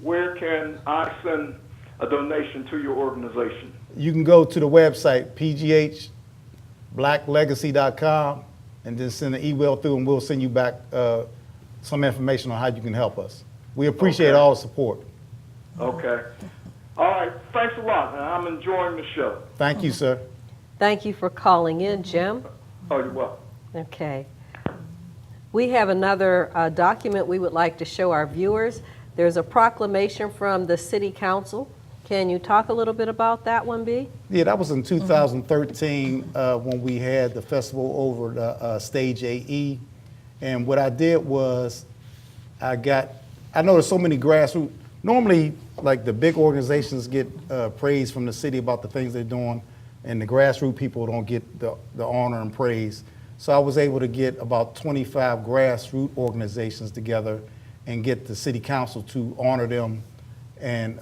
Where can I send a donation to your organization? You can go to the website, pghblacklegacy.com, and then send an email through and we'll send you back some information on how you can help us. We appreciate all the support. Okay. All right. Thanks a lot. I'm enjoying the show. Thank you, sir. Thank you for calling in, Jim. Oh, you're welcome. Okay. We have another document we would like to show our viewers. There's a proclamation from the City Council. Can you talk a little bit about that one, B? Yeah, that was in 2013 when we had the festival over the Stage AE. And what I did was I know there's so many grassroots. Normally, like the big organizations get praise from the city about the things they're doing, and the grassroots people don't get the honor and praise. So I was able to get about 25 grassroots organizations together and get the city council to honor them and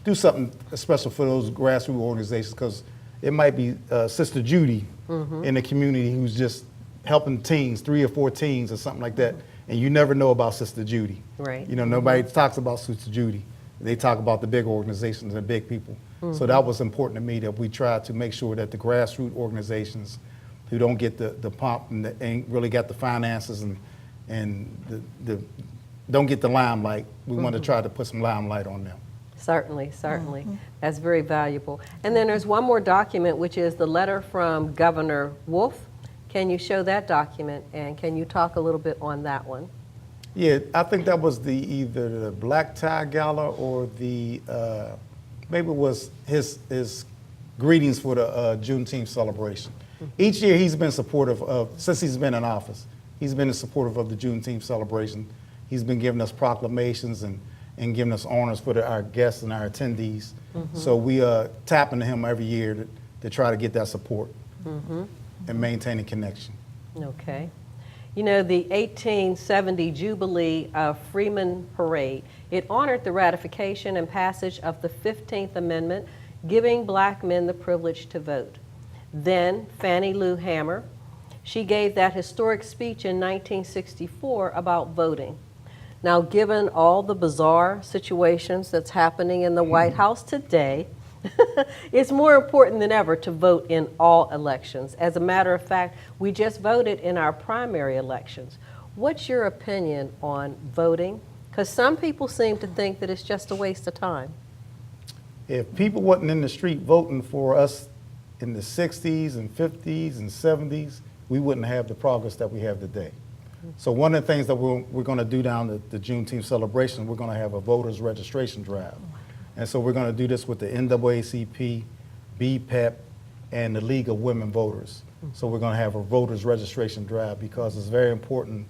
do something special for those grassroots organizations, because it might be Sister Judy in the community who's just helping teens, 3 or 4 teens or something like that, and you never know about Sister Judy. Right. You know, nobody talks about Sister Judy. They talk about the big organizations and big people. So that was important to me, that we tried to make sure that the grassroots organizations who don't get the pomp and ain't really got the finances and the don't get the limelight, we want to try to put some limelight on them. Certainly, certainly. That's very valuable. And then there's one more document, which is the letter from Governor Wolf. Can you show that document, and can you talk a little bit on that one? Yeah, I think that was either the Black Tie Gala or the, maybe it was his greetings for the Juneteenth celebration. Each year he's been supportive of, since he's been in office, he's been supportive of the Juneteenth celebration. He's been giving us proclamations and giving us honors for our guests and our attendees. So we are tapping to him every year to try to get that support and maintain a connection. Okay. You know, the 1870 Jubilee Freeman Parade, it honored the ratification and passage of the 15th Amendment, giving black men the privilege to vote. Then Fannie Lou Hamer, she gave that historic speech in 1964 about voting. Now, given all the bizarre situations that's happening in the White House today, it's more important than ever to vote in all elections. As a matter of fact, we just voted in our primary elections. What's your opinion on voting? Because some people seem to think that it's just a waste of time. If people wasn't in the street voting for us in the 60s and 50s and 70s, we wouldn't have the progress that we have today. So one of the things that we're going to do down at the Juneteenth celebration, we're going to have a voters registration drive. And so we're going to do this with the NAACP, BPEP, and the League of Women Voters. So we're going to have a voters registration drive because it's very important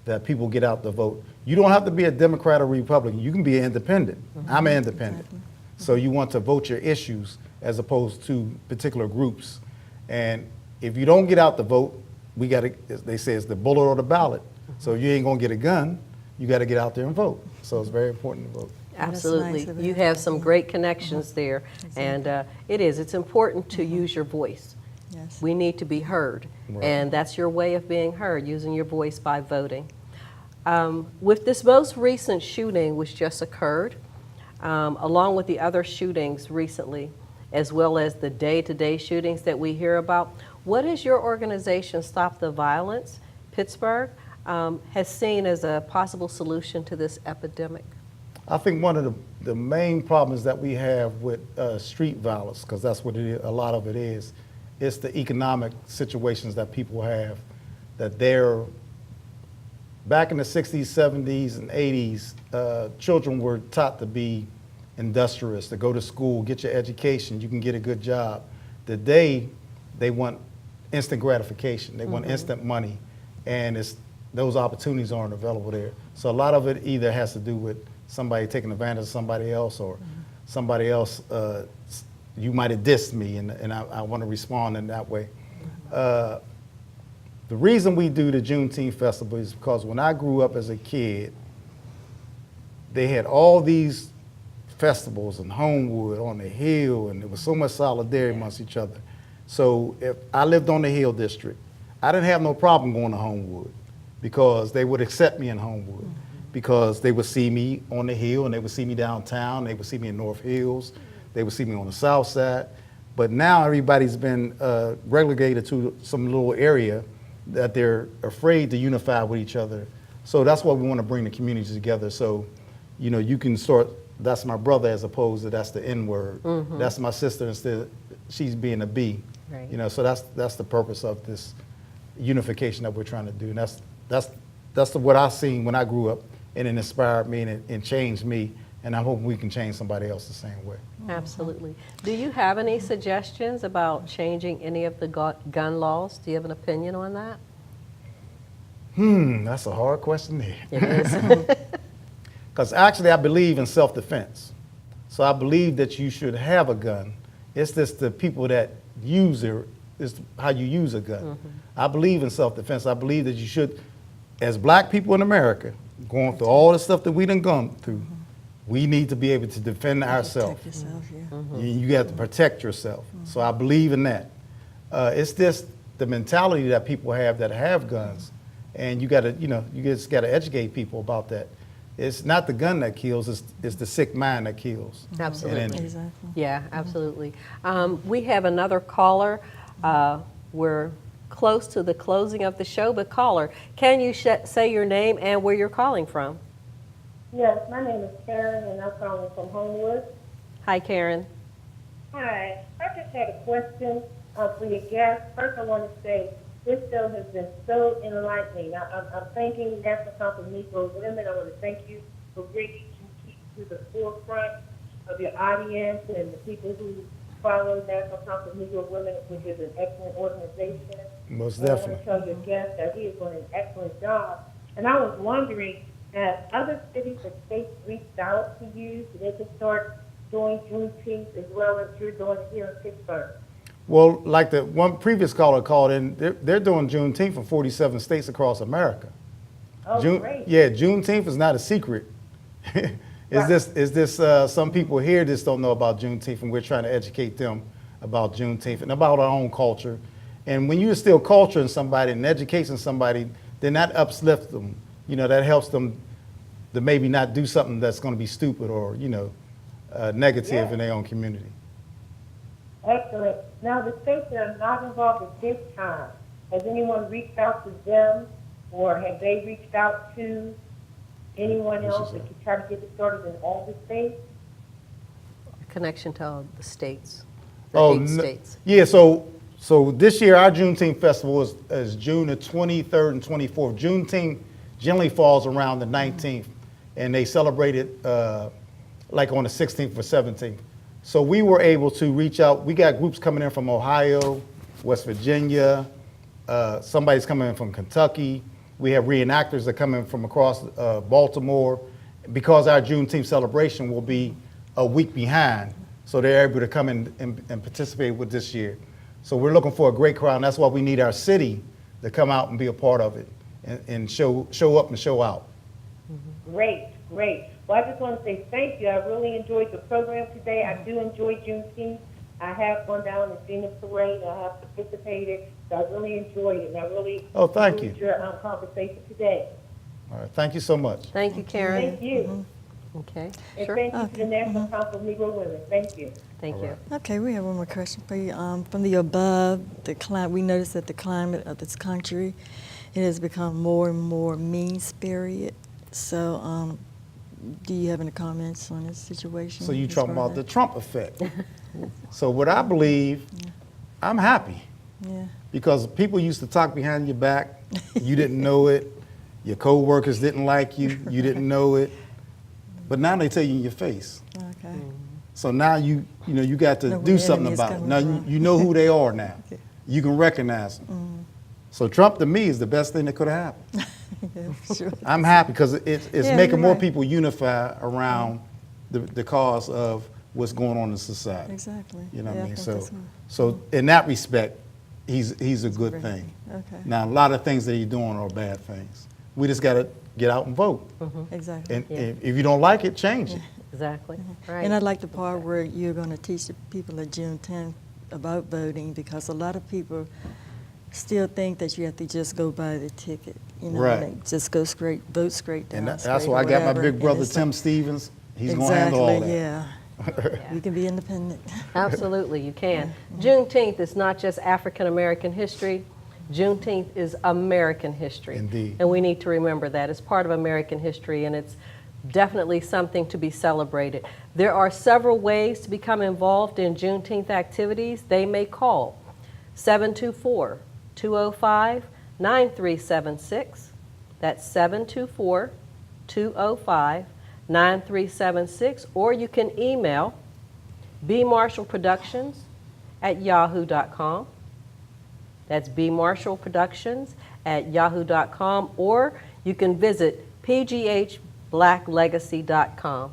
that people get out to vote. You don't have to be a Democrat or Republican. You can be an independent. I'm an independent. So you want to vote your issues as opposed to particular groups. And if you don't get out to vote, we got to, they say it's the bullet or the ballot. So you ain't going to get a gun. You got to get out there and vote. So it's very important to vote. Absolutely. You have some great connections there. And it's important to use your voice. We need to be heard. And that's your way of being heard, using your voice by voting. With this most recent shooting, which just occurred, along with the other shootings recently, as well as the day-to-day shootings that we hear about, what is your organization, Stop the Violence Pittsburgh, has seen as a possible solution to this epidemic? I think one of the main problems that we have with street violence, because that's what it is, a lot of it is, it's the economic situations that people have, that they're, back in the 60s, 70s, and 80s, children were taught to be industrious, to go to school, get your education, you can get a good job. Today, they want instant gratification, they want instant money, and those opportunities aren't available there. So a lot of it either has to do with somebody taking advantage of somebody else, or somebody else, you might have dissed me, and I want to respond in that way. The reason we do the Juneteenth Festival is because when I grew up as a kid, they had all these festivals in Homewood, on the Hill, and there was so much solidarity amongst each other. So if I lived on the Hill District, I didn't have no problem going to Homewood, because they would accept me in Homewood, because they would see me on the Hill, and they would see me downtown, they would see me in North Hills, they would see me on the South Side. But now everybody's been relegated to some little area that they're afraid to unify with each other. So that's why we want to bring the communities together. So, you know, you can start, that's my brother as opposed to that's the N word. That's my sister instead of she's being a B. Right. You know, so that's the purpose of this unification that we're trying to do. And that's what I seen when I grew up, and it inspired me and changed me. And I'm hoping we can change somebody else the same way. Absolutely. Do you have any suggestions about changing any of the gun laws? Do you have an opinion on that? That's a hard question there. It is. Because actually I believe in self-defense. So I believe that you should have a gun. It's just the people that use it, is how you use a gun. I believe in self-defense. I believe that you should, as black people in America, going through all the stuff that we done gone through, we need to be able to defend ourselves. Protect yourself, yeah. You have to protect yourself. So I believe in that. It's just the mentality that people have that have guns, and you gotta, you just gotta educate people about that. It's not the gun that kills, it's the sick mind that kills. Absolutely. Exactly. Yeah, absolutely. We have another caller. We're close to the closing of the show, but caller, can you say your name and where you're calling from? Yes, my name is Karen, and I'm calling from Homewood. Hi, Karen. Hi, I just had a question for your guest. First, I want to say this show has been so enlightening. I'm thanking National Council of Negro Women. I want to thank you for bringing to the forefront of your audience and the people who follow National Council of Negro Women, which is an excellent organization. Most and definitely. I want to tell your guest that he is doing an excellent job. And I was wondering, have other cities or states reached out to you so they can start doing Juneteenth as well as you're doing it here in Pittsburgh? Well, like the one previous caller called in, they're doing Juneteenth in 47 states across America. Oh, great. Yeah, Juneteenth is not a secret. Some people here just don't know about Juneteenth, and we're trying to educate them about Juneteenth and about our own culture. And when you instill culture in somebody and education somebody, then that uplifts them. That helps them to maybe not do something that's going to be stupid or, negative in their own community. Excellent. Now, the states that are not involved at this time, has anyone reached out to them, or have they reached out to anyone else that could try to get it started in all the states? Connection to the states, states. Yeah, so this year our Juneteenth Festival is June the 23rd and 24th. Juneteenth generally falls around the 19th, and they celebrate it like on the 16th or 17th. So we were able to reach out. We got groups coming in from Ohio, West Virginia, somebody's coming in from Kentucky. We have reenactors that come in from across Baltimore, because our Juneteenth celebration will be a week behind. So they're able to come in and participate with this year. So we're looking for a great crowd, and that's why we need our city to come out and be a part of it and show up and show out. Great. Well, I just want to say thank you. I really enjoyed the program today. I do enjoy Juneteenth. I have gone down and seen the parade. I have participated. So I really enjoyed it. And I really thank you. enjoyed your conversation today. All right, thank you so much. Thank you, Karen. Thank you. Okay, And sure. thank you to the National Council of Negro Women. Thank you. Thank you. Okay, we have one more question for you. From the above, we noticed that the climate of this country, it has become more and more mean-spirited. So, do you have any comments on this situation? So you talking about the Trump effect. So what I believe, I'm happy. Yeah. Because people used to talk behind your back, you didn't know it, your co-workers didn't like you, you didn't know it, but now they tell you in your face. Okay. So now you got to do something about it. Now you know who they are now. Okay. You can recognize them. So Trump to me is the best thing that could have happened. Yeah, sure. I'm happy because it's making more people unify around the cause of what's going on in society. Exactly. You know what I mean? think So in that respect, he's a good thing. Okay. Now, a lot of things that he's doing are bad things. We just got to get out and vote. Exactly. And if you don't like it, change it. Exactly. Right. And I like the part where you're going to teach the people at Juneteenth about voting, because a lot of people still think that you have to just go buy the ticket. You know, Right. like just go straight, vote straight down. And that's why I got my big brother, Tim Stevens. He's going to handle all that. Yeah. You can be independent. Absolutely, you can. Juneteenth is not just African American history. Juneteenth is American history. Indeed. And we need to remember that. It's part of American history, and it's definitely something to be celebrated. There are several ways to become involved in Juneteenth activities. They may call 724-205-9376. That's 724-205-9376, or you can email bmarshallproductions@yahoo.com. That's bmarshallproductions@yahoo.com, or you can visit pghblacklegacy.com.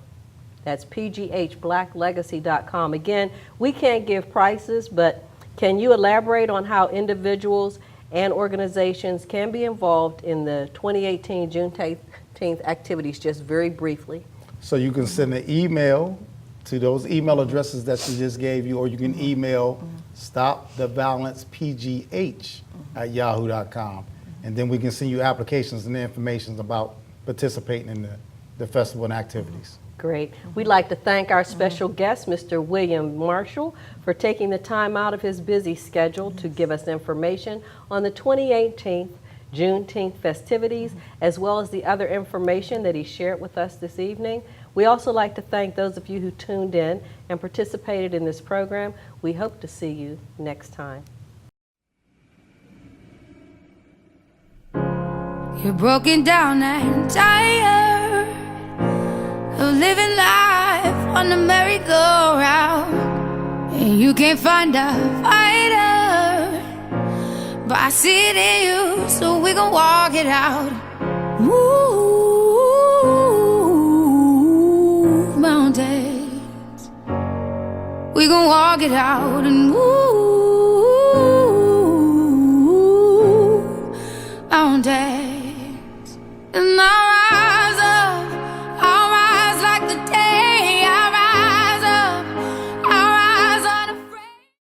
That's pghblacklegacy.com. Again, we can't give prices, but can you elaborate on how individuals and organizations can be involved in the 2018 Juneteenth activities, just very briefly? So you can send an email to those email addresses that she just gave you, or you can email stoptheviolencepgh@yahoo.com. And then we can send you applications and information about participating in the festival and activities. Great. We'd like to thank our special guest, Mr. William Marshall, for taking the time out of his busy schedule to give us information on the 2018 Juneteenth festivities, as well as the other information that he shared with us this evening. We also like to thank those of you who tuned in and participated in this program. We hope to see you next time. You're broken down and tired of living life on the merry-go-round, and you can't find a fighter, but I see it in you, so we gon' walk it out. Move mountains, we gon' walk it out and move.